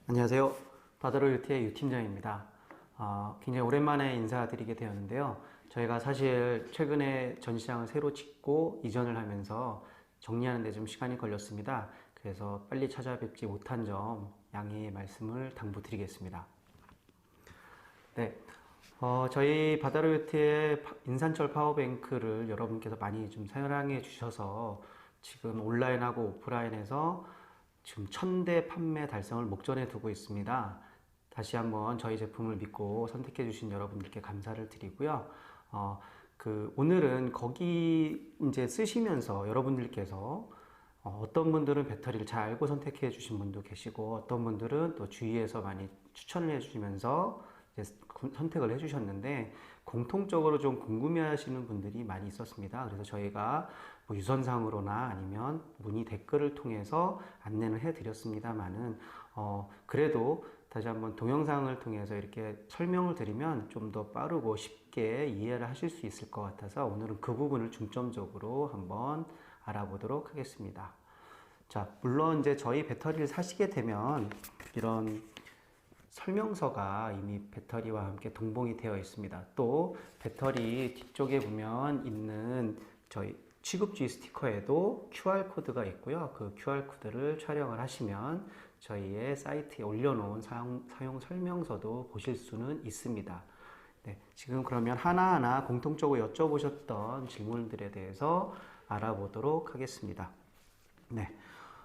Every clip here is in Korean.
안녕하세요. 바다로 유티의 유팀장입니다. 굉장히 오랜만에 인사드리게 되었는데요. 저희가 사실 최근에 전시장을 새로 짓고 이전을 하면서 정리하는 데 좀 시간이 걸렸습니다. 그래서 빨리 찾아뵙지 못한 점 양해의 말씀을 당부드리겠습니다. 네. 저희 바다로 유티의 인산철 파워뱅크를 여러분께서 많이 좀 사랑해 주셔서 지금 온라인하고 오프라인에서 지금 1000대 판매 달성을 목전에 두고 있습니다. 다시 한번 저희 제품을 믿고 선택해 주신 여러분들께 감사를 드리고요. 오늘은 거기 이제 쓰시면서 여러분들께서 어떤 분들은 배터리를 잘 알고 선택해 주신 분도 계시고 어떤 분들은 또 주위에서 많이 추천을 해 주시면서 선택을 해 주셨는데 공통적으로 좀 궁금해 하시는 분들이 많이 있었습니다. 그래서 저희가 뭐 유선상으로나 아니면 문의 댓글을 통해서 안내를 해 드렸습니다만은 그래도 다시 한번 동영상을 통해서 이렇게 설명을 드리면 좀 더 빠르고 쉽게 이해를 하실 수 있을 것 같아서 오늘은 그 부분을 중점적으로 한번 알아보도록 하겠습니다. 자, 물론 이제 저희 배터리를 사시게 되면 이런 설명서가 이미 배터리와 함께 동봉이 되어 있습니다. 또 배터리 뒤쪽에 보면 있는 저희 취급주의 스티커에도 QR코드가 있고요. 그 QR코드를 촬영을 하시면 저희의 사이트에 올려놓은 사용 설명서도 보실 수는 있습니다. 네, 지금 그러면 하나하나 공통적으로 여쭤보셨던 질문들에 대해서 알아보도록 하겠습니다. 네,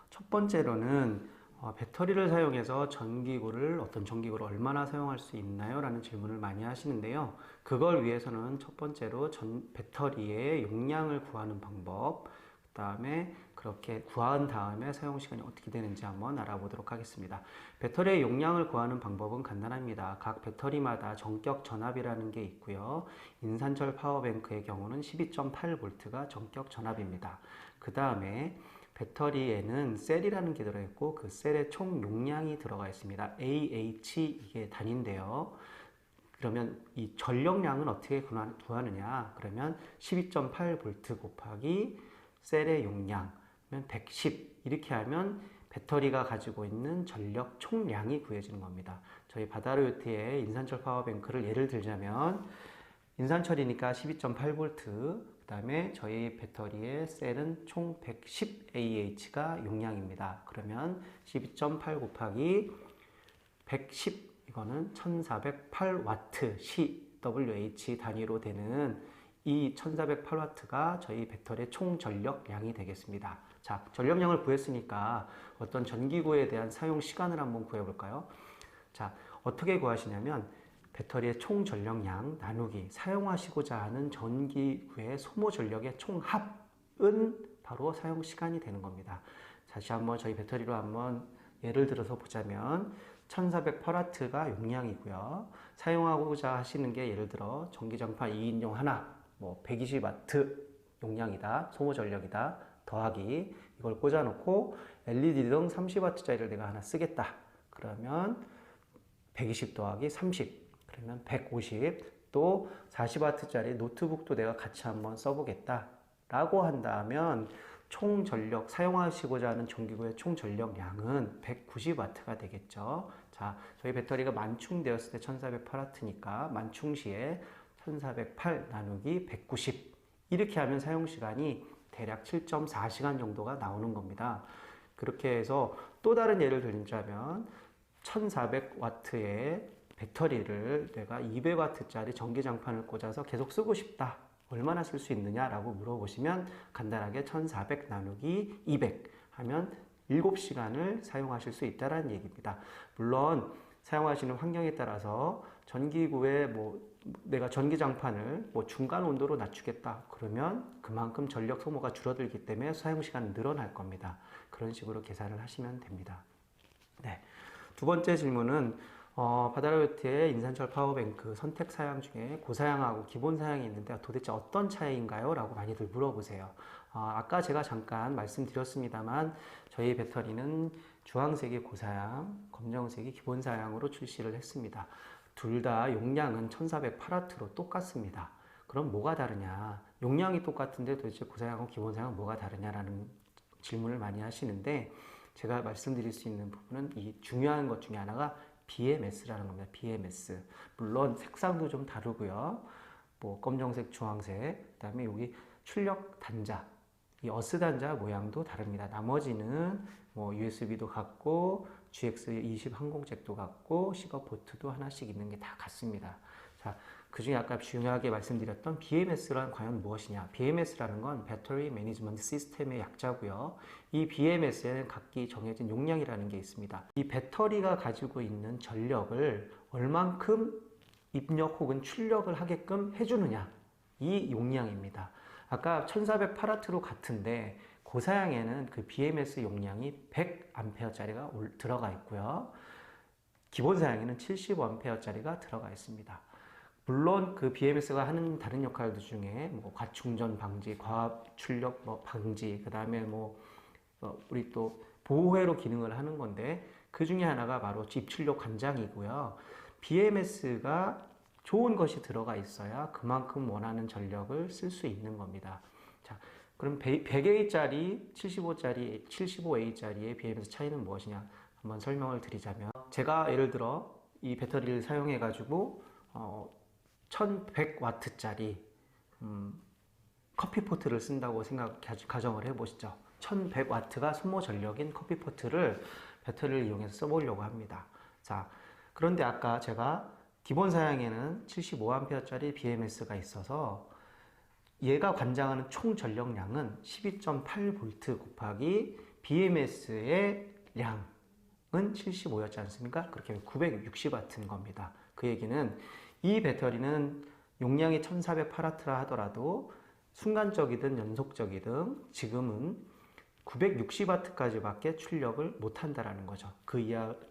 첫 번째로는 배터리를 사용해서 어떤 전기구를 얼마나 사용할 수 있나요? 라는 질문을 많이 하시는데요. 그걸 위해서는 첫 번째로 배터리의 용량을 구하는 방법, 그 다음에 그렇게 구한 다음에 사용 시간이 어떻게 되는지 한번 알아보도록 하겠습니다. 배터리의 용량을 구하는 방법은 간단합니다. 각 배터리마다 전격 전압이라는 게 있고요. 인산철 파워뱅크의 경우는 12.8V가 전격 전압입니다. 그 다음에 배터리에는 셀이라는 게 들어있고 그 셀의 총 용량이 들어가 있습니다. AH 이게 단위인데요. 그러면 이 전력량은 어떻게 구하느냐? 그러면 12.8V 곱하기 셀의 용량 면 110 이렇게 하면 배터리가 가지고 있는 전력 총량이 구해지는 겁니다. 저희 바다로요트의 인산철 파워뱅크를 예를 들자면 인산철이니까 12.8V, 그 다음에 저희 배터리의 셀은 총 110AH가 용량입니다. 그러면 12.8 곱하기 110, 이거는 1408W, CWH 단위로 되는 이 1408W가 저희 배터리의 총 전력량이 되겠습니다. 자, 전력량을 구했으니까 어떤 전기구에 대한 사용 시간을 한번 구해볼까요? 자, 어떻게 구하시냐면 배터리의 총 전력량 나누기 사용하시고자 하는 전기구의 소모 전력의 총합은 바로 사용 시간이 되는 겁니다. 다시 한번 저희 배터리로 한번 예를 들어서 보자면 1408W가 용량이고요. 사용하고자 하시는 게 예를 들어 전기장판 2인용 하나 뭐 120W 용량이다. 소모 전력이다. 더하기 이걸 꽂아놓고 LED등 30W짜리를 내가 하나 쓰겠다. 그러면 120 더하기 30 그러면 150, 또 40W짜리 노트북도 내가 같이 한번 써보겠다 라고 한다면 총 전력, 사용하시고자 하는 전기구의 총 전력량은 190W가 되겠죠. 자, 저희 배터리가 만충되었을 때 1408W니까 만충 시에 1408 나누기 190 이렇게 하면 사용시간이 대략 7.4시간 정도가 나오는 겁니다. 그렇게 해서 또 다른 예를 들자면 1400W의 배터리를 내가 200W짜리 전기장판을 꽂아서 계속 쓰고 싶다. 얼마나 쓸 수 있느냐라고 물어보시면 간단하게 1400 나누기 200 하면 7시간을 사용하실 수 있다는 얘기입니다. 물론 사용하시는 환경에 따라서 전기구에 내가 전기장판을 중간 온도로 낮추겠다. 그러면 그만큼 전력 소모가 줄어들기 때문에 사용시간은 늘어날 겁니다. 그런 식으로 계산을 하시면 됩니다. 네. 두 번째 질문은 바다로요트의 인산철 파워뱅크 선택 사양 중에 고사양하고 기본 사양이 있는데 도대체 어떤 차이인가요? 라고 많이들 물어보세요. 아까 제가 잠깐 말씀드렸습니다만 저희 배터리는 주황색이 고사양, 검정색이 기본 사양으로 출시를 했습니다. 둘 다 용량은 1408W로 똑같습니다. 그럼 뭐가 다르냐? 용량이 똑같은데 도대체 고사양하고 기본 사양은 뭐가 다르냐라는 질문을 많이 하시는데 제가 말씀드릴 수 있는 부분은 이 중요한 것 중에 하나가 BMS라는 겁니다. BMS. 물론 색상도 좀 다르고요. 뭐 검정색, 주황색, 그다음에 여기 출력 단자, 이 어스 단자 모양도 다릅니다. 나머지는 뭐 USB도 같고 GX20 항공잭도 같고 C거 포트도 하나씩 있는 게 다 같습니다. 자, 그 중에 아까 중요하게 말씀드렸던 BMS란 과연 무엇이냐? BMS라는 건 배터리 매니지먼트 시스템의 약자고요. 이 BMS에는 각기 정해진 용량이라는 게 있습니다. 이 배터리가 가지고 있는 전력을 얼만큼 입력 혹은 출력을 하게끔 해주느냐, 이 용량입니다. 아까 1400파라트로 같은데 고사양에는 그 BMS 용량이 100A짜리가 들어가 있고요. 기본 사양에는 75A짜리가 들어가 있습니다. 물론 그 BMS가 하는 다른 역할들 중에 뭐 과충전 방지, 과압 출력 뭐 방지, 그 다음에 우리 또 보호회로 기능을 하는 건데 그 중에 하나가 바로 입출력 관장이고요. BMS가 좋은 것이 들어가 있어야 그만큼 원하는 전력을 쓸 수 있는 겁니다. 자, 그럼 100A짜리, 75짜리, 75A짜리의 BMS 차이는 무엇이냐? 한번 설명을 드리자면 제가 예를 들어 이 배터리를 사용해 가지고 1100W짜리 커피포트를 쓴다고 가정을 해보시죠. 1100W가 소모 전력인 커피포트를 배터리를 이용해서 써보려고 합니다. 자, 그런데 아까 제가 기본 사양에는 75A짜리 BMS가 있어서 얘가 관장하는 총 전력량은 12.8V 곱하기 BMS의 량은 75였지 않습니까? 그렇게 하면 960W인 겁니다. 그 얘기는 이 배터리는 용량이 1400파라트라 하더라도 순간적이든 연속적이든 지금은 960W까지밖에 출력을 못한다라는 거죠. 그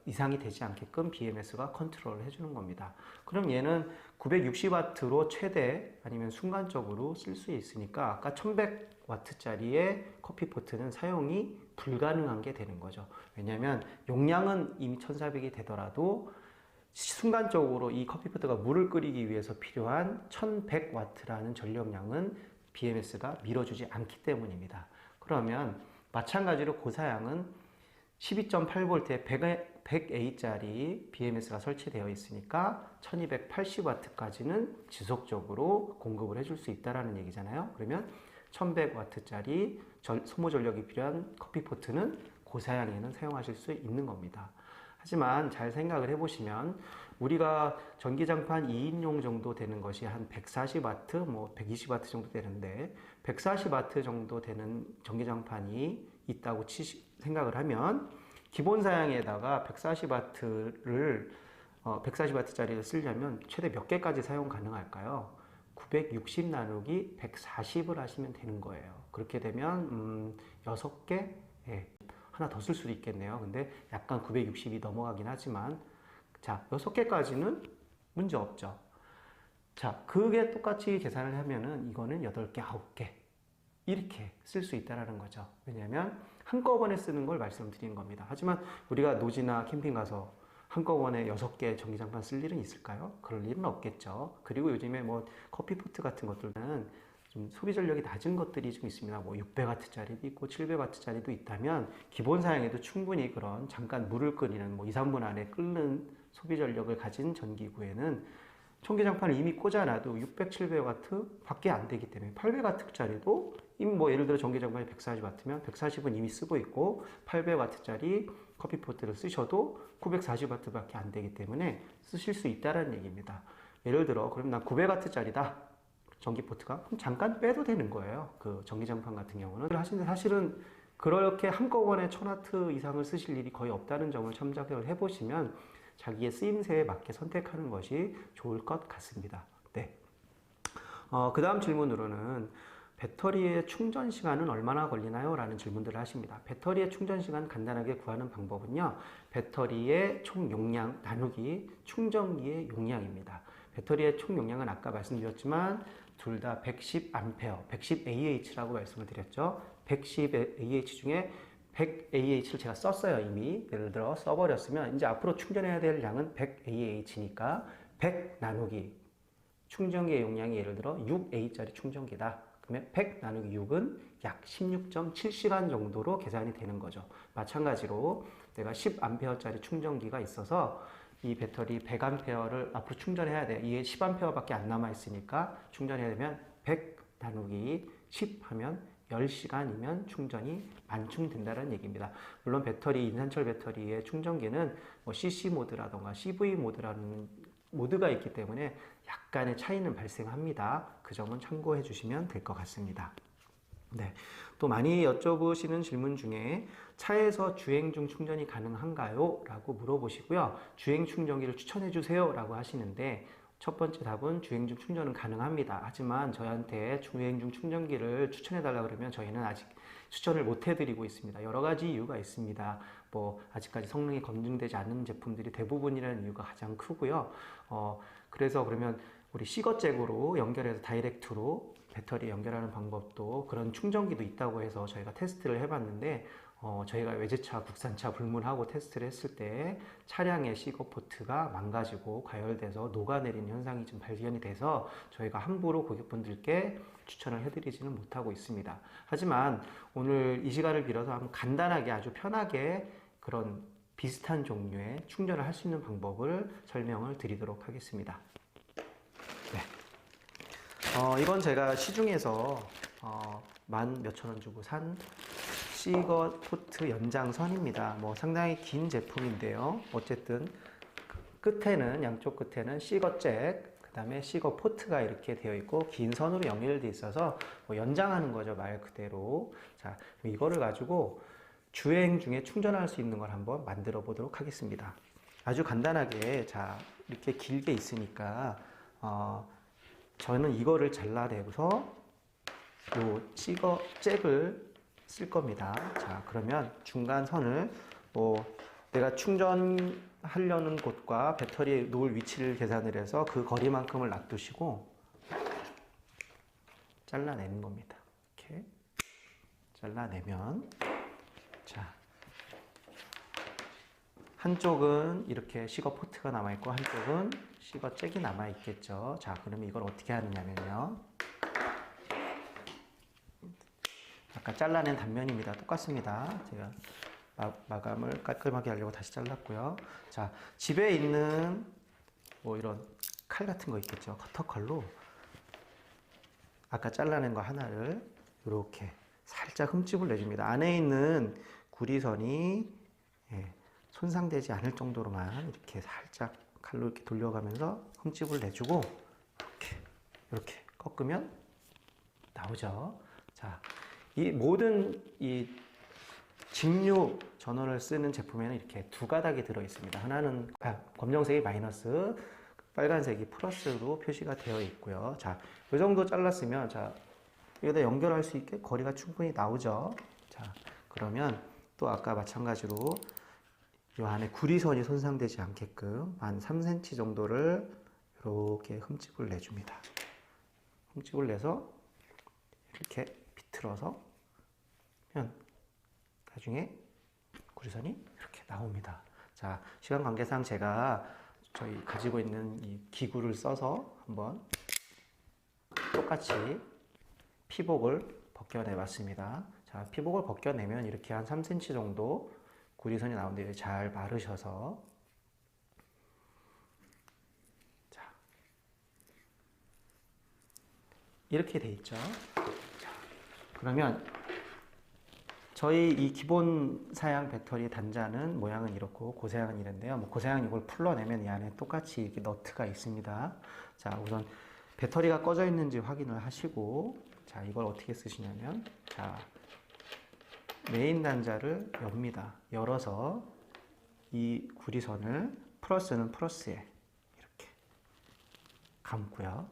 이상이 되지 않게끔 BMS가 컨트롤을 해주는 겁니다. 그럼 얘는 960W로 최대 아니면 순간적으로 쓸 수 있으니까 아까 1100W짜리의 커피포트는 사용이 불가능한 게 되는 거죠. 왜냐하면 용량은 이미 1400이 되더라도 순간적으로 이 커피포트가 물을 끓이기 위해서 필요한 1100W라는 전력량은 BMS가 밀어주지 않기 때문입니다. 그러면 마찬가지로 고사양은 12.8V의 100A짜리 BMS가 설치되어 있으니까 1280W까지는 지속적으로 공급을 해줄 수 있다는 얘기잖아요. 그러면 1100W짜리 소모 전력이 필요한 커피포트는 고사양에는 사용하실 수 있는 겁니다. 하지만 잘 생각을 해보시면 우리가 전기장판 2인용 정도 되는 것이 한 140W, 뭐 120W 정도 되는데 140W 정도 되는 전기장판이 있다고 생각을 하면 기본 사양에다가 140W짜리를 쓰려면 최대 몇 개까지 사용 가능할까요? 960 나누기 140을 하시면 되는 거예요. 그렇게 되면 6개? 예. 하나 더 쓸 수도 있겠네요. 근데 약간 960이 넘어가긴 하지만 자, 6개까지는 문제 없죠. 자, 그게 똑같이 계산을 하면은 이거는 8개, 9개 이렇게 쓸 수 있다는 거죠. 왜냐하면 한꺼번에 쓰는 걸 말씀드리는 겁니다. 하지만 우리가 노지나 캠핑 가서 한꺼번에 6개 전기장판 쓸 일은 있을까요? 그럴 일은 없겠죠. 그리고 요즘에 뭐 커피포트 같은 것들은 좀 소비 전력이 낮은 것들이 좀 있습니다. 뭐 600W짜리도 있고 700W짜리도 있다면 기본 사양에도 충분히 그런 잠깐 물을 끓이는 뭐 2, 3분 안에 끓는 소비 전력을 가진 전기구에는 전기장판을 이미 꽂아놔도 600, 700W 밖에 안 되기 때문에 800W짜리도 이미 뭐 예를 들어 전기장판이 140W면 140은 이미 쓰고 있고 800W짜리 커피포트를 쓰셔도 940W 밖에 안 되기 때문에 쓰실 수 있다는 얘기입니다. 예를 들어 그럼 난 900W짜리다. 전기포트가 그럼 잠깐 빼도 되는 거예요. 그 전기장판 같은 경우는 하시는데 사실은 그렇게 한꺼번에 1000W 이상을 쓰실 일이 거의 없다는 점을 참작을 해보시면 자기의 쓰임새에 맞게 선택하는 것이 좋을 것 같습니다. 네. 그 다음 질문으로는 배터리의 충전 시간은 얼마나 걸리나요? 라는 질문들을 하십니다. 배터리의 충전 시간 간단하게 구하는 방법은요. 배터리의 총 용량 나누기 충전기의 용량입니다. 배터리의 총 용량은 아까 말씀드렸지만 둘 다 110A, 110AH라고 말씀을 드렸죠. 110AH 중에 100AH를 제가 썼어요, 이미. 예를 들어 써버렸으면 이제 앞으로 충전해야 될 양은 100AH니까 100 나누기 충전기의 용량이 예를 들어 6A짜리 충전기다. 그러면 100 나누기 6은 약 16.7시간 정도로 계산이 되는 거죠. 마찬가지로 내가 10A짜리 충전기가 있어서 이 배터리 100A를 앞으로 충전해야 돼. 이게 10A밖에 안 남아 있으니까 충전해야 되면 100 나누기 10 하면 10시간이면 충전이 만충된다는 얘기입니다. 물론 배터리, 인산철 배터리의 충전기는 뭐 CC 모드라던가 CV 모드라는 모드가 있기 때문에 약간의 차이는 발생합니다. 그 점은 참고해 주시면 될 것 같습니다. 네. 또 많이 여쭤보시는 질문 중에 차에서 주행 중 충전이 가능한가요? 라고 물어보시고요. 주행 충전기를 추천해 주세요. 라고 하시는데 첫 번째 답은 주행 중 충전은 가능합니다. 하지만 저희한테 주행 중 충전기를 추천해 달라 그러면 저희는 아직 추천을 못 해드리고 있습니다. 여러 가지 이유가 있습니다. 뭐 아직까지 성능이 검증되지 않는 제품들이 대부분이라는 이유가 가장 크고요. 그래서 그러면 우리 C거잭으로 연결해서 다이렉트로 배터리 연결하는 방법도 그런 충전기도 있다고 해서 저희가 테스트를 해봤는데 저희가 외제차, 국산차 불문하고 테스트를 했을 때 차량의 C거 포트가 망가지고 가열돼서 녹아내리는 현상이 좀 발견이 돼서 저희가 함부로 고객분들께 추천을 해드리지는 못하고 있습니다. 하지만 오늘 이 시간을 빌어서 한번 간단하게 아주 편하게 그런 비슷한 종류의 충전을 할 수 있는 방법을 설명을 드리도록 하겠습니다. 네. 이건 제가 시중에서 만 몇천 원 주고 산 C거 포트 연장선입니다. 뭐 상당히 긴 제품인데요. 어쨌든 끝에는 양쪽 끝에는 C거 잭, 그 다음에 C거 포트가 이렇게 되어 있고 긴 선으로 연결되어 있어서 뭐 연장하는 거죠, 말 그대로. 자, 이거를 가지고 주행 중에 충전할 수 있는 걸 한번 만들어 보도록 하겠습니다. 아주 간단하게, 자, 이렇게 길게 있으니까 저는 이거를 잘라내고서 요 C거 잭을 쓸 겁니다. 자, 그러면 중간 선을 내가 충전하려는 곳과 배터리에 놓을 위치를 계산을 해서 그 거리만큼을 놔두시고 잘라내는 겁니다. 이렇게 잘라내면, 자, 한쪽은 이렇게 C거 포트가 남아있고 한쪽은 C거 잭이 남아있겠죠. 자, 그러면 이걸 어떻게 하느냐면요, 아까 잘라낸 단면입니다. 똑같습니다. 제가 마감을 깔끔하게 하려고 다시 잘랐고요. 자, 집에 있는 뭐 이런 칼 같은 거 있겠죠. 커터칼로 아까 잘라낸 거 하나를 이렇게 살짝 흠집을 내줍니다. 안에 있는 구리선이 손상되지 않을 정도로만 이렇게 살짝 칼로 이렇게 돌려가면서 흠집을 내주고 이렇게 꺾으면 나오죠. 자, 이 모든 이 직류 전원을 쓰는 제품에는 이렇게 두 가닥이 들어 있습니다. 하나는 검정색이 마이너스, 빨간색이 플러스로 표시가 되어 있고요. 자, 이 정도 잘랐으면, 자, 여기다 연결할 수 있게 거리가 충분히 나오죠. 자, 그러면 또 아까 마찬가지로 이 안에 구리선이 손상되지 않게끔 한 3cm 정도를 이렇게 흠집을 내줍니다. 흠집을 내서 이렇게 비틀어서 나중에 구리선이 이렇게 나옵니다. 자, 시간 관계상 제가 저희 가지고 있는 이 기구를 써서 한번 똑같이 피복을 벗겨내 봤습니다. 자, 피복을 벗겨내면 이렇게 한 3cm 정도 구리선이 나오는데 잘 바르셔서, 자, 이렇게 돼 있죠. 자, 그러면 저희 이 기본 사양 배터리 단자는 모양은 이렇고 고사양은 이런데요. 뭐 고사양 이걸 풀러내면 이 안에 똑같이 이렇게 너트가 있습니다. 자, 우선 배터리가 꺼져 있는지 확인을 하시고, 자, 이걸 어떻게 쓰시냐면, 자, 메인 단자를 엽니다. 열어서 이 구리선을 플러스는 플러스에 이렇게 감고요.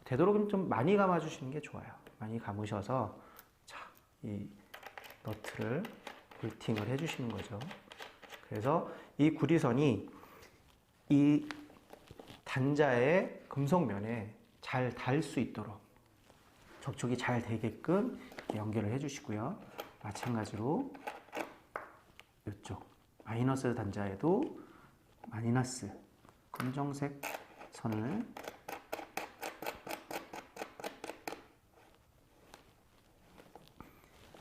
되도록이면 좀 많이 감아주시는 게 좋아요. 많이 감으셔서, 자, 이 너트를 볼팅을 해주시는 거죠. 그래서 이 구리선이 이 단자의 금속면에 잘 닿을 수 있도록 접촉이 잘 되게끔 연결을 해주시고요. 마찬가지로 이쪽 마이너스 단자에도 마이너스 검정색 선을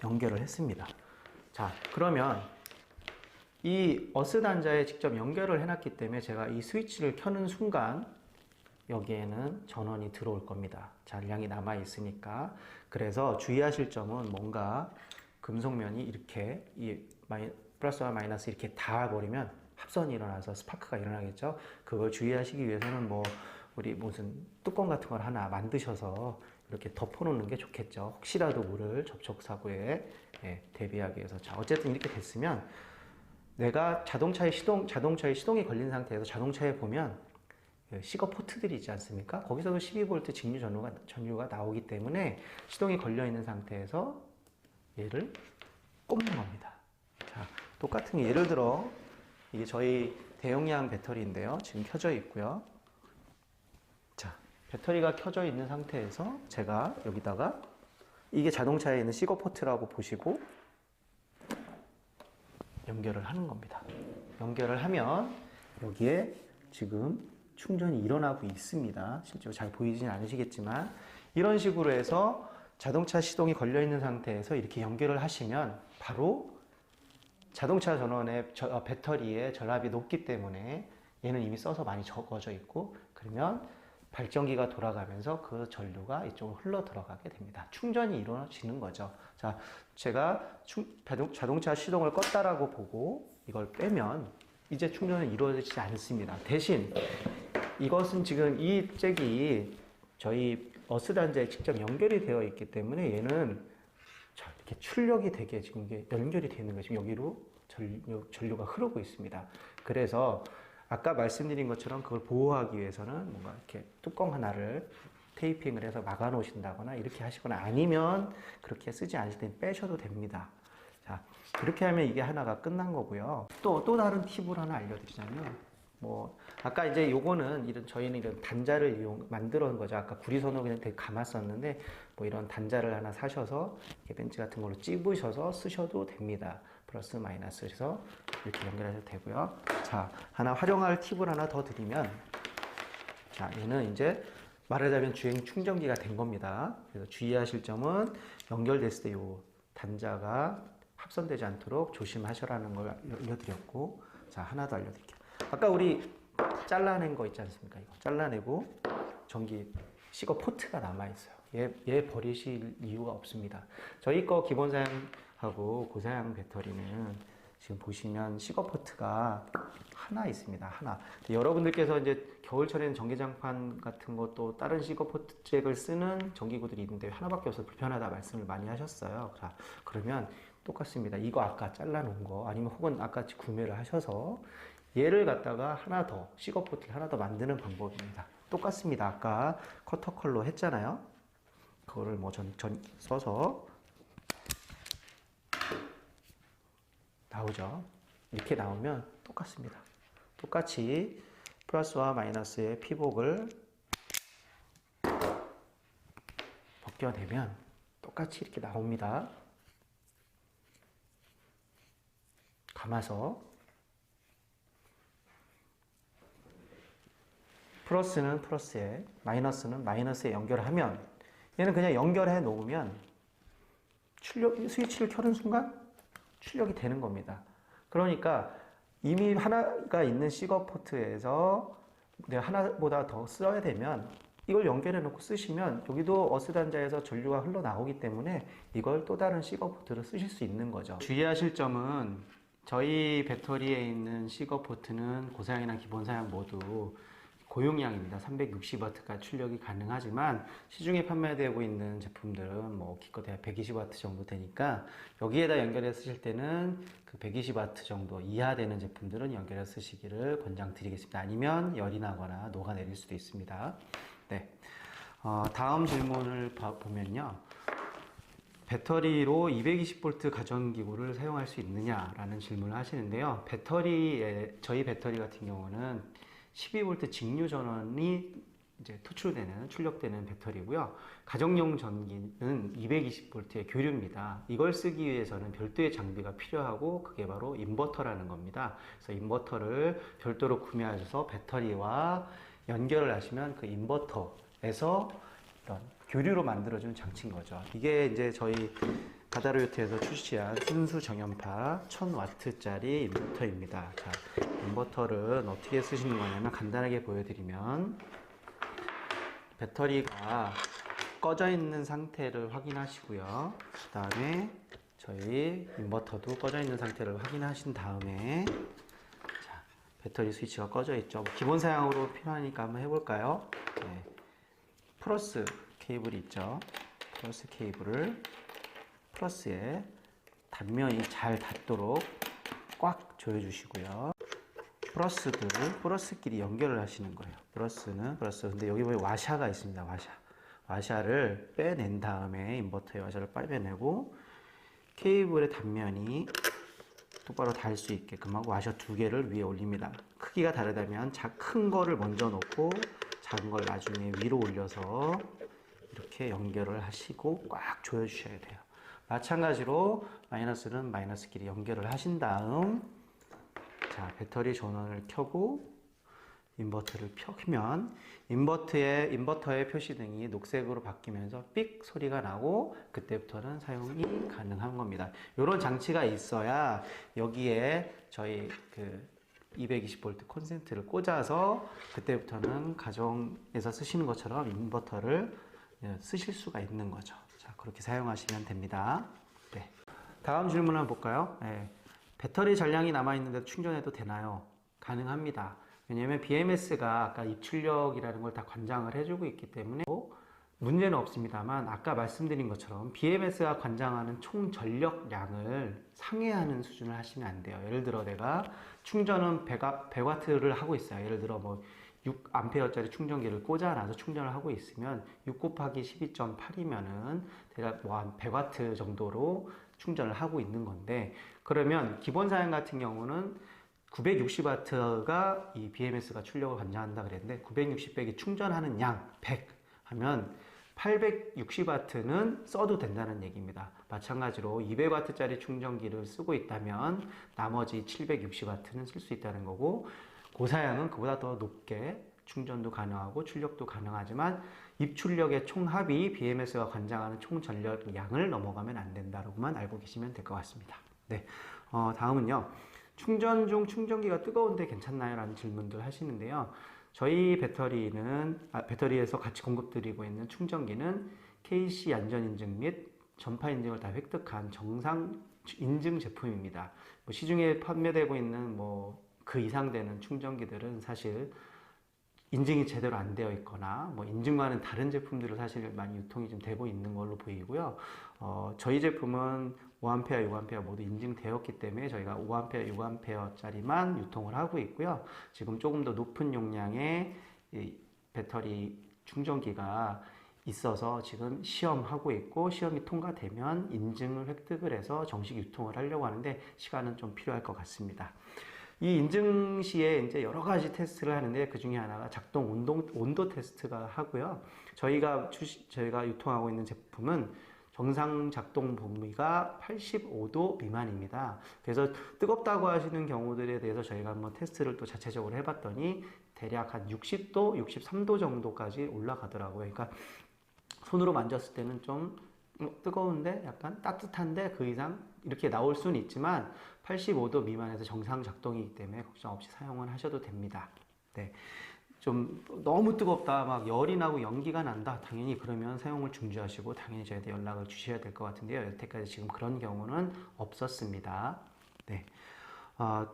연결을 했습니다. 자, 그러면 이 어스 단자에 직접 연결을 해놨기 때문에 제가 이 스위치를 켜는 순간 여기에는 전원이 들어올 겁니다. 잔량이 남아 있으니까. 그래서 주의하실 점은 뭔가 금속면이 이렇게 플러스와 마이너스 이렇게 닿아버리면 합선이 일어나서 스파크가 일어나겠죠. 그걸 주의하시기 위해서는 뭐 우리 무슨 뚜껑 같은 걸 하나 만드셔서 이렇게 덮어놓는 게 좋겠죠. 혹시라도 모를 접촉 사고에 대비하기 위해서. 자, 어쨌든 이렇게 됐으면 내가 자동차의 시동이 걸린 상태에서 자동차에 보면 시거 포트들이 있지 않습니까? 거기서도 12V 직류 전류가 나오기 때문에 시동이 걸려 있는 상태에서 얘를 꼽는 겁니다. 자, 똑같은 게 예를 들어 이게 저희 대용량 배터리인데요. 지금 켜져 있고요. 자, 배터리가 켜져 있는 상태에서 제가 여기다가 이게 자동차에 있는 시거 포트라고 보시고 연결을 하는 겁니다. 연결을 하면 여기에 지금 충전이 일어나고 있습니다. 실제로 잘 보이진 않으시겠지만 이런 식으로 해서 자동차 시동이 걸려 있는 상태에서 이렇게 연결을 하시면 바로 자동차 전원의 배터리의 전압이 높기 때문에 얘는 이미 써서 많이 적어져 있고 그러면 발전기가 돌아가면서 그 전류가 이쪽으로 흘러 들어가게 됩니다. 충전이 이루어지는 거죠. 자, 제가 자동차 시동을 껐다라고 보고 이걸 빼면 이제 충전은 이루어지지 않습니다. 대신 이것은 지금 이 잭이 저희 어스 단자에 직접 연결이 되어 있기 때문에 얘는 자, 이렇게 출력이 되게 지금 이게 연결이 되는 거예요. 지금 여기로 전류가 흐르고 있습니다. 그래서 아까 말씀드린 것처럼 그걸 보호하기 위해서는 뭔가 이렇게 뚜껑 하나를 테이핑을 해서 막아 놓으신다거나 이렇게 하시거나 아니면 그렇게 쓰지 않으실 때는 빼셔도 됩니다. 자, 그렇게 하면 이게 하나가 끝난 거고요. 또 다른 팁을 하나 알려드리자면 뭐 아까 이제 요거는 저희는 이런 단자를 만들어 놓은 거죠. 아까 구리선으로 그냥 되게 감았었는데 뭐 이런 단자를 하나 사셔서 벤치 같은 걸로 찝으셔서 쓰셔도 됩니다. 플러스 마이너스 해서 이렇게 연결하셔도 되고요. 자, 하나 활용할 팁을 하나 더 드리면 자, 얘는 이제 말하자면 주행 충전기가 된 겁니다. 그래서 주의하실 점은 연결됐을 때 요 단자가 합선되지 않도록 조심하셔라는 걸 알려드렸고 자, 하나 더 알려드릴게요. 아까 우리 잘라낸 거 있지 않습니까? 이거 잘라내고 전기 시거 포트가 남아있어요. 얘 버리실 이유가 없습니다. 저희 거 기본 사양하고 고사양 배터리는 지금 보시면 시거 포트가 하나 있습니다. 하나. 여러분들께서 이제 겨울철에는 전기장판 같은 것도 다른 시거 포트 잭을 쓰는 전기구들이 있는데 하나밖에 없어서 불편하다 말씀을 많이 하셨어요. 자, 그러면 똑같습니다. 이거 아까 잘라놓은 거 아니면 혹은 아까 구매를 하셔서 얘를 갖다가 하나 더 시거 포트를 하나 더 만드는 방법입니다. 똑같습니다. 아까 커터 컬러 했잖아요. 그거를 뭐 써서 나오죠. 이렇게 나오면 똑같습니다. 똑같이 플러스와 마이너스의 피복을 벗겨내면 똑같이 이렇게 나옵니다. 감아서 플러스는 플러스에 마이너스는 마이너스에 연결하면 얘는 그냥 연결해 놓으면 스위치를 켜는 순간 출력이 되는 겁니다. 그러니까 이미 하나가 있는 시거 포트에서 내가 하나보다 더 써야 되면 이걸 연결해 놓고 쓰시면 여기도 어스 단자에서 전류가 흘러나오기 때문에 이걸 또 다른 시거 포트로 쓰실 수 있는 거죠. 주의하실 점은 저희 배터리에 있는 시거 포트는 고사양이나 기본 사양 모두 고용량입니다. 360W까지 출력이 가능하지만 시중에 판매되고 있는 제품들은 뭐 기껏해야 120W 정도 되니까 여기에다 연결해 쓰실 때는 그 120W 정도 이하 되는 제품들은 연결해 쓰시기를 권장드리겠습니다. 아니면 열이 나거나 녹아내릴 수도 있습니다. 네. 다음 질문을 보면요. 배터리로 220V 가전기구를 사용할 수 있느냐라는 질문을 하시는데요. 저희 배터리 같은 경우는 12V 직류 전원이 이제 출력되는 배터리고요. 가정용 전기는 220V의 교류입니다. 이걸 쓰기 위해서는 별도의 장비가 필요하고 그게 바로 인버터라는 겁니다. 그래서 인버터를 별도로 구매하셔서 배터리와 연결을 하시면 그 인버터에서 이런 교류로 만들어주는 장치인 거죠. 이게 이제 저희 가다로요트에서 출시한 순수 정연파 1000W짜리 인버터입니다. 자, 인버터를 어떻게 쓰시는 거냐면 간단하게 보여드리면 배터리가 꺼져 있는 상태를 확인하시고요. 그 다음에 저희 인버터도 꺼져 있는 상태를 확인하신 다음에 자, 배터리 스위치가 꺼져 있죠. 기본 사양으로 필요하니까 한번 해볼까요? 네. 플러스 케이블이 있죠. 플러스 케이블을 플러스에 단면이 잘 닿도록 꽉 조여주시고요. 플러스끼리 연결을 하시는 거예요. 플러스는 플러스. 근데 여기 보면 와샤가 있습니다. 와샤를 빼낸 다음에 인버터의 와샤를 빼내고 케이블의 단면이 똑바로 닿을 수 있게끔 하고 와셔 2개를 위에 올립니다. 크기가 다르다면 큰 거를 먼저 놓고 작은 걸 나중에 위로 올려서 이렇게 연결을 하시고 꽉 조여주셔야 돼요. 마찬가지로 마이너스는 마이너스끼리 연결을 하신 다음 자, 배터리 전원을 켜고 인버터를 켜면 인버터의 표시등이 녹색으로 바뀌면서 삑 소리가 나고 그때부터는 사용이 가능한 겁니다. 이런 장치가 있어야 여기에 저희 220V 콘센트를 꽂아서 그때부터는 가정에서 쓰시는 것처럼 인버터를 쓰실 수가 있는 거죠. 자, 그렇게 사용하시면 됩니다. 네. 다음 질문 한번 볼까요? 네. 배터리 전량이 남아있는데 충전해도 되나요? 가능합니다. 왜냐면 BMS가 아까 입출력이라는 걸 다 관장을 해주고 있기 때문에 문제는 없습니다만 아까 말씀드린 것처럼 BMS가 관장하는 총 전력량을 상회하는 수준을 하시면 안 돼요. 예를 들어 내가 충전은 100W를 하고 있어요. 예를 들어 뭐 6A짜리 충전기를 꽂아놔서 충전을 하고 있으면 6 곱하기 12.8이면은 대략 뭐 한 100W 정도로 충전을 하고 있는 건데 그러면 기본 사양 같은 경우는 960W가 이 BMS가 출력을 관장한다 그랬는데 960 빼기 충전하는 양 100 하면 860W는 써도 된다는 얘기입니다. 마찬가지로 200W짜리 충전기를 쓰고 있다면 나머지 760W는 쓸 수 있다는 거고 고사양은 그보다 더 높게 충전도 가능하고 출력도 가능하지만 입출력의 총합이 BMS가 관장하는 총 전력량을 넘어가면 안 된다고만 알고 계시면 될 것 같습니다. 네, 다음은요. 충전 중 충전기가 뜨거운데 괜찮나요? 라는 질문들 하시는데요. 저희 배터리에서 같이 공급드리고 있는 충전기는 KC 안전인증 및 전파 인증을 다 획득한 정상 인증 제품입니다. 뭐 시중에 판매되고 있는 그 이상 되는 충전기들은 사실 인증이 제대로 안 되어 있거나 인증과는 다른 제품들을 사실 많이 유통이 좀 되고 있는 걸로 보이고요. 저희 제품은 5A, 6A 모두 인증되었기 때문에 저희가 5A, 6A짜리만 유통을 하고 있고요. 지금 조금 더 높은 용량의 배터리 충전기가 있어서 지금 시험하고 있고 시험이 통과되면 인증을 획득을 해서 정식 유통을 하려고 하는데 시간은 좀 필요할 것 같습니다. 이 인증 시에 이제 여러 가지 테스트를 하는데 그 중에 하나가 작동 온도 테스트가 하고요. 저희가 유통하고 있는 제품은 정상 작동 범위가 85도 미만입니다. 그래서 뜨겁다고 하시는 경우들에 대해서 저희가 한번 테스트를 또 자체적으로 해봤더니 대략 한 60도, 63도 정도까지 올라가더라고요. 그러니까 손으로 만졌을 때는 좀 뜨거운데 약간 따뜻한데 그 이상 이렇게 나올 수는 있지만 85도 미만에서 정상 작동이기 때문에 걱정 없이 사용을 하셔도 됩니다. 네. 좀 너무 뜨겁다 막 열이 나고 연기가 난다 당연히 그러면 사용을 중지하시고 당연히 저희한테 연락을 주셔야 될 것 같은데요. 여태까지 지금 그런 경우는 없었습니다. 네.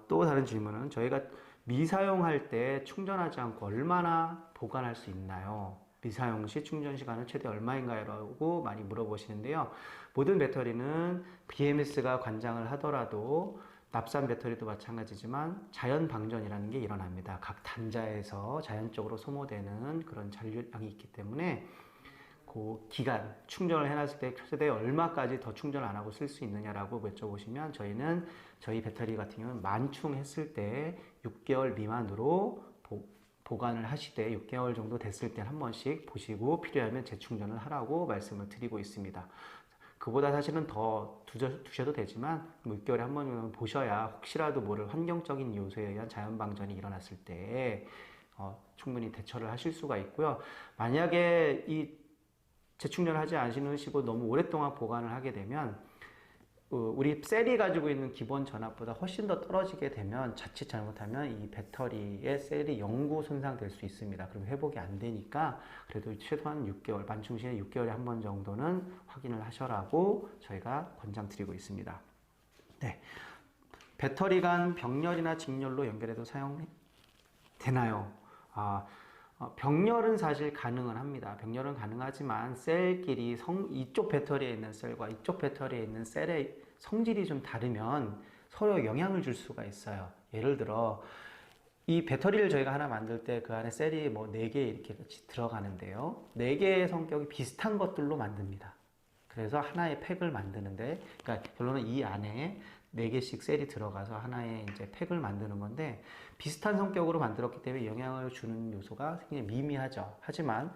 또 다른 질문은 저희가 미사용할 때 충전하지 않고 얼마나 보관할 수 있나요? 미사용 시 충전 시간은 최대 얼마인가요? 라고 많이 물어보시는데요. 모든 배터리는 BMS가 관장을 하더라도 납산 배터리도 마찬가지지만 자연 방전이라는 게 일어납니다. 각 단자에서 자연적으로 소모되는 그런 잔류량이 있기 때문에 그 기간 충전을 해놨을 때 최대 얼마까지 더 충전 안 하고 쓸 수 있느냐라고 여쭤보시면 저희는 저희 배터리 같은 경우는 만충했을 때 6개월 미만으로 보관을 하시되 6개월 정도 됐을 때 한 번씩 보시고 필요하면 재충전을 하라고 말씀을 드리고 있습니다. 그보다 사실은 더 두셔도 되지만 6개월에 한 번 정도는 보셔야 혹시라도 모를 환경적인 요소에 의한 자연방전이 일어났을 때 충분히 대처를 하실 수가 있고요. 만약에 이 재충전하지 않으시고 너무 오랫동안 보관을 하게 되면 우리 셀이 가지고 있는 기본 전압보다 훨씬 더 떨어지게 되면 자칫 잘못하면 이 배터리의 셀이 영구 손상될 수 있습니다. 그럼 회복이 안 되니까 그래도 최소한 6개월, 만충 시에 6개월에 한 번 정도는 확인을 하셔라고 저희가 권장드리고 있습니다. 네. 배터리 간 병렬이나 직렬로 연결해도 사용되나요? 병렬은 사실 가능은 합니다. 병렬은 가능하지만 셀끼리 이쪽 배터리에 있는 셀과 이쪽 배터리에 있는 셀의 성질이 좀 다르면 서로 영향을 줄 수가 있어요. 예를 들어 이 배터리를 저희가 하나 만들 때 그 안에 셀이 뭐 4개 이렇게 같이 들어가는데요. 4개의 성격이 비슷한 것들로 만듭니다. 그래서 하나의 팩을 만드는데, 그러니까 결론은 이 안에 4개씩 셀이 들어가서 하나의 이제 팩을 만드는 건데, 비슷한 성격으로 만들었기 때문에 영향을 주는 요소가 굉장히 미미하죠. 하지만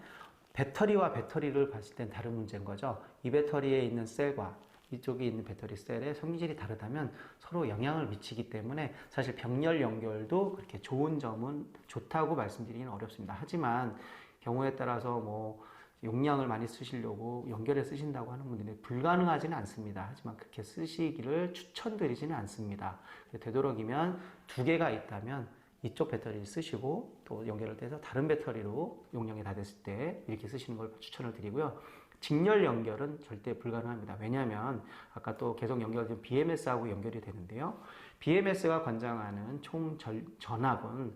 배터리와 배터리를 봤을 땐 다른 문제인 거죠. 이 배터리에 있는 셀과 이쪽에 있는 배터리 셀의 성질이 다르다면 서로 영향을 미치기 때문에 사실 병렬 연결도 그렇게 좋은 점은 좋다고 말씀드리기는 어렵습니다. 하지만 경우에 따라서 뭐 용량을 많이 쓰시려고 연결해 쓰신다고 하는 분들이 불가능하지는 않습니다. 하지만 그렇게 쓰시기를 추천드리지는 않습니다. 되도록이면 2개가 있다면 이쪽 배터리를 쓰시고 또 연결을 해서 다른 배터리로 용량이 다 됐을 때 이렇게 쓰시는 걸 추천을 드리고요. 직렬 연결은 절대 불가능합니다. 왜냐하면 아까 또 계속 연결된 BMS하고 연결이 되는데요. BMS가 관장하는 총 전압은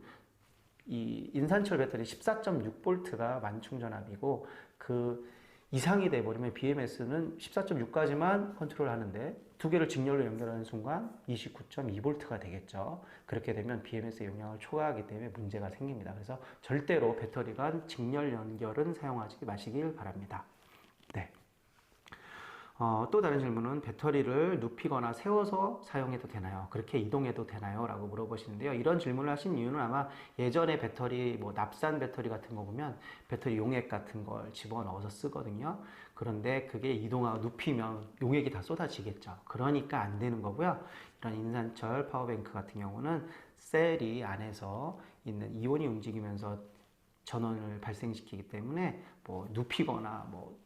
이 인산철 배터리 14.6V가 만충 전압이고 그 이상이 돼버리면 BMS는 14.6까지만 컨트롤하는데 2개를 직렬로 연결하는 순간 29.2V가 되겠죠. 그렇게 되면 BMS의 용량을 초과하기 때문에 문제가 생깁니다. 그래서 절대로 배터리 간 직렬 연결은 사용하지 마시길 바랍니다. 네. 또 다른 질문은 배터리를 눕히거나 세워서 사용해도 되나요? 그렇게 이동해도 되나요? 라고 물어보시는데요. 이런 질문을 하신 이유는 아마 예전에 배터리, 뭐 납산 배터리 같은 거 보면 배터리 용액 같은 걸 집어넣어서 쓰거든요. 그런데 그게 이동하고 눕히면 용액이 다 쏟아지겠죠. 그러니까 안 되는 거고요. 이런 인산철 파워뱅크 같은 경우는 셀이 안에서 있는 이온이 움직이면서 전원을 발생시키기 때문에 뭐 눕히거나 뭐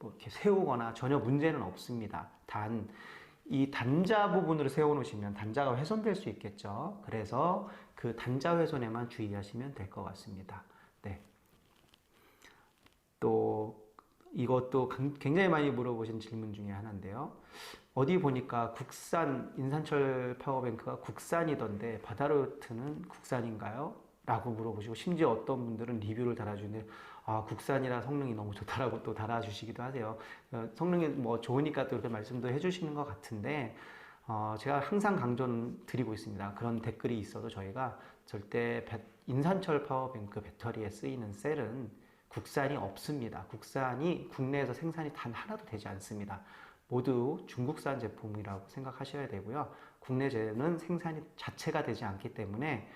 이렇게 세우거나 전혀 문제는 없습니다. 단, 이 단자 부분으로 세워놓으시면 단자가 훼손될 수 있겠죠. 그래서 그 단자 훼손에만 주의하시면 될 것 같습니다. 네. 또, 이것도 굉장히 많이 물어보신 질문 중에 하나인데요. 어디 보니까 국산, 인산철 파워뱅크가 국산이던데 바다로트는 국산인가요? 라고 물어보시고 심지어 어떤 분들은 리뷰를 달아주는데 국산이라 성능이 너무 좋다라고 또 달아주시기도 하세요. 성능이 뭐 좋으니까 또 이렇게 말씀도 해주시는 것 같은데 제가 항상 강조는 드리고 있습니다. 그런 댓글이 있어도 저희가 절대 인산철 파워뱅크 배터리에 쓰이는 셀은 국산이 없습니다. 국산이 국내에서 생산이 단 하나도 되지 않습니다. 모두 중국산 제품이라고 생각하셔야 되고요. 국내제는 생산이 자체가 되지 않기 때문에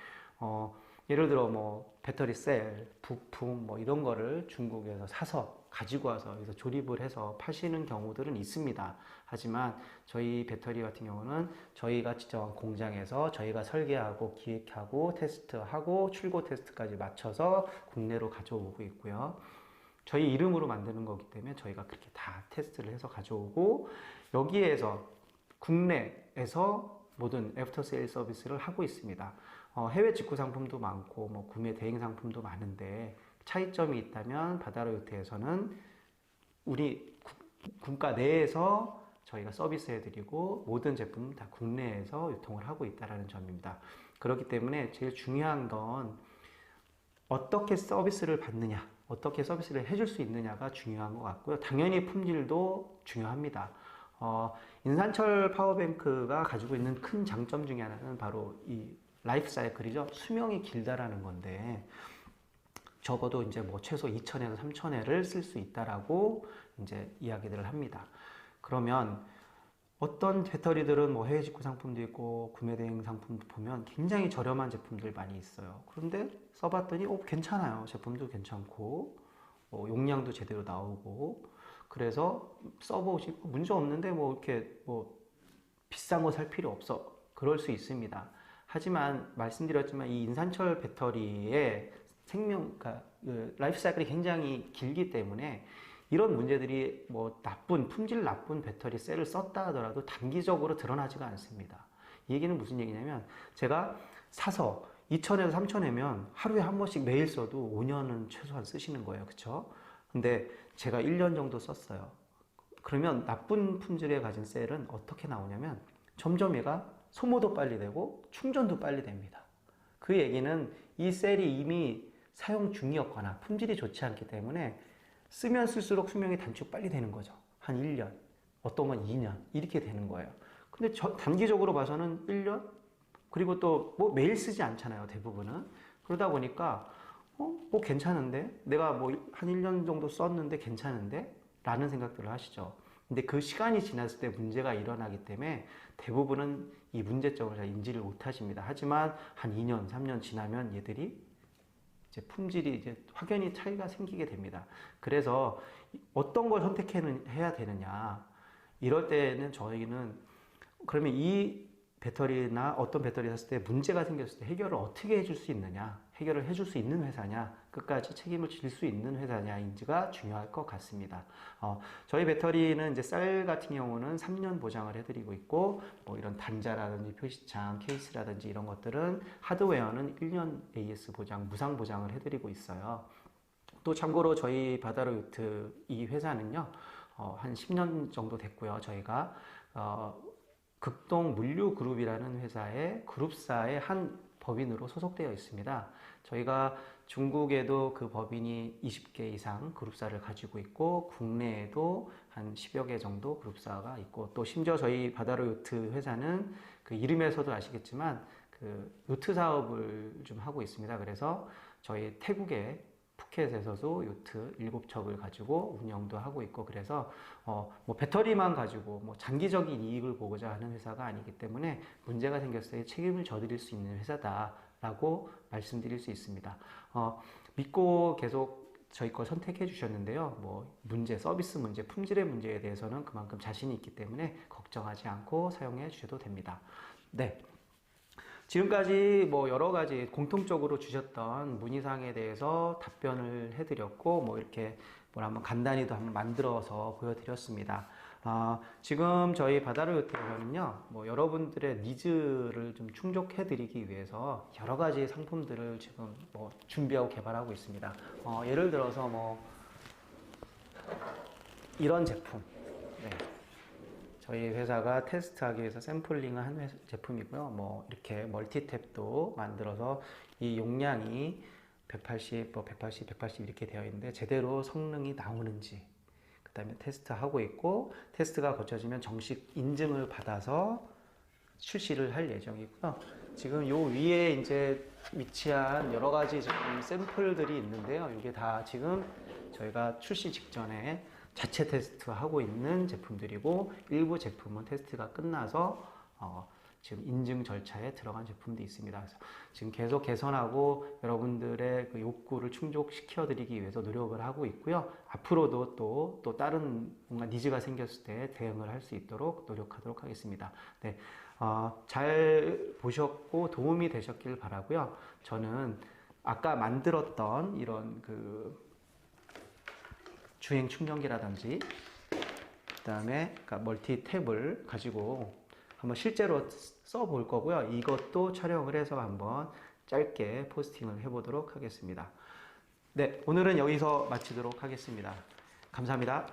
예를 들어 뭐 배터리 셀, 부품 뭐 이런 거를 중국에서 사서 가지고 와서 여기서 조립을 해서 파시는 경우들은 있습니다. 하지만 저희 배터리 같은 경우는 저희가 직접 공장에서 저희가 설계하고 기획하고 테스트하고 출고 테스트까지 맞춰서 국내로 가져오고 있고요. 저희 이름으로 만드는 거기 때문에 저희가 그렇게 다 테스트를 해서 가져오고 여기에서 국내에서 모든 애프터 세일 서비스를 하고 있습니다. 해외 직구 상품도 많고 뭐 구매 대행 상품도 많은데 차이점이 있다면 바다로요트에서는 우리 국가 내에서 저희가 서비스해드리고 모든 제품 다 국내에서 유통을 하고 있다는 점입니다. 그렇기 때문에 제일 중요한 건 어떻게 서비스를 받느냐, 어떻게 서비스를 해줄 수 있느냐가 중요한 것 같고요. 당연히 품질도 중요합니다. 인산철 파워뱅크가 가지고 있는 큰 장점 중에 하나는 바로 이 라이프 사이클이죠. 수명이 길다라는 건데 적어도 이제 뭐 최소 2,000에서 3,000회를 쓸 수 있다라고 이제 이야기들을 합니다. 그러면 어떤 배터리들은 뭐 해외 직구 상품도 있고 구매 대행 상품도 보면 굉장히 저렴한 제품들 많이 있어요. 그런데 써봤더니 괜찮아요. 제품도 괜찮고 용량도 제대로 나오고 그래서 써보시고 문제 없는데 뭐 이렇게 뭐 비싼 거 살 필요 없어. 그럴 수 있습니다. 하지만 말씀드렸지만 이 인산철 배터리의 그러니까 라이프 사이클이 굉장히 길기 때문에 이런 문제들이 뭐 품질 나쁜 배터리 셀을 썼다 하더라도 단기적으로 드러나지가 않습니다. 이 얘기는 무슨 얘기냐면 제가 사서 2,000에서 3,000회면 하루에 한 번씩 매일 써도 5년은 최소한 쓰시는 거예요. 그쵸? 근데 제가 1년 정도 썼어요. 그러면 나쁜 품질에 가진 셀은 어떻게 나오냐면 점점 얘가 소모도 빨리 되고 충전도 빨리 됩니다. 그 얘기는 이 셀이 이미 사용 중이었거나 품질이 좋지 않기 때문에 쓰면 쓸수록 수명이 단축 빨리 되는 거죠. 한 1년, 어떤 건 2년 이렇게 되는 거예요. 근데 단기적으로 봐서는 1년? 그리고 또 뭐 매일 쓰지 않잖아요, 대부분은. 그러다 보니까 뭐 괜찮은데? 내가 뭐 한 1년 정도 썼는데 괜찮은데? 라는 생각들을 하시죠. 근데 그 시간이 지났을 때 문제가 일어나기 때문에 대부분은 이 문제점을 잘 인지를 못 하십니다. 하지만 한 2년, 3년 지나면 얘들이 이제 품질이 이제 확연히 차이가 생기게 됩니다. 그래서 어떤 걸 선택해야 되느냐. 이럴 때는 저희는 그러면 이 배터리나 어떤 배터리 샀을 때 문제가 생겼을 때 해결을 어떻게 해줄 수 있느냐, 해결을 해줄 수 있는 회사냐, 끝까지 책임을 질 수 있는 회사냐인지가 중요할 것 같습니다. 저희 배터리는 이제 쌀 같은 경우는 3년 보장을 해드리고 있고, 뭐 이런 단자라든지 표시창, 케이스라든지 이런 것들은 하드웨어는 1년 AS 보장, 무상 보장을 해드리고 있어요. 또 참고로 저희 바다로 요트 이 회사는요, 한 10년 정도 됐고요. 저희가 극동 물류그룹이라는 회사의 그룹사의 한 법인으로 소속되어 있습니다. 저희가 중국에도 그 법인이 20개 이상 그룹사를 가지고 있고 국내에도 한 10여 개 정도 그룹사가 있고 또 심지어 저희 바다로 요트 회사는 그 이름에서도 아시겠지만 그 요트 사업을 좀 하고 있습니다. 그래서 저희 태국에 푸켓에서도 요트 7척을 가지고 운영도 하고 있고 그래서 뭐 배터리만 가지고 뭐 장기적인 이익을 보고자 하는 회사가 아니기 때문에 문제가 생겼을 때 책임을 져드릴 수 있는 회사다라고 말씀드릴 수 있습니다. 믿고 계속 저희 거 선택해 주셨는데요. 뭐 서비스 문제, 품질의 문제에 대해서는 그만큼 자신이 있기 때문에 걱정하지 않고 사용해 주셔도 됩니다. 네. 지금까지 뭐 여러 가지 공통적으로 주셨던 문의사항에 대해서 답변을 해드렸고, 뭐 이렇게 뭘 한번 간단히도 한번 만들어서 보여드렸습니다. 지금 저희 바다로 요트에서는요, 뭐 여러분들의 니즈를 좀 충족해드리기 위해서 여러 가지 상품들을 지금 뭐 준비하고 개발하고 있습니다. 예를 들어서 뭐 이런 제품. 네. 저희 회사가 테스트하기 위해서 샘플링을 한 제품이고요. 뭐 이렇게 멀티탭도 만들어서 이 용량이 180, 180 이렇게 되어 있는데 제대로 성능이 나오는지 그 다음에 테스트하고 있고 테스트가 거쳐지면 정식 인증을 받아서 출시를 할 예정이고요. 지금 요 위에 이제 위치한 여러 가지 샘플들이 있는데요. 이게 다 지금 저희가 출시 직전에 자체 테스트하고 있는 제품들이고 일부 제품은 테스트가 끝나서 지금 인증 절차에 들어간 제품도 있습니다. 그래서 지금 계속 개선하고 여러분들의 그 욕구를 충족시켜 드리기 위해서 노력을 하고 있고요. 앞으로도 또 다른 뭔가 니즈가 생겼을 때 대응을 할 수 있도록 노력하도록 하겠습니다. 네, 잘 보셨고 도움이 되셨길 바라고요. 저는 아까 만들었던 이런 그 주행 충전기라든지 그 다음에 멀티 탭을 가지고 한번 실제로 써볼 거고요. 이것도 촬영을 해서 한번 짧게 포스팅을 해보도록 하겠습니다. 네, 오늘은 여기서 마치도록 하겠습니다. 감사합니다.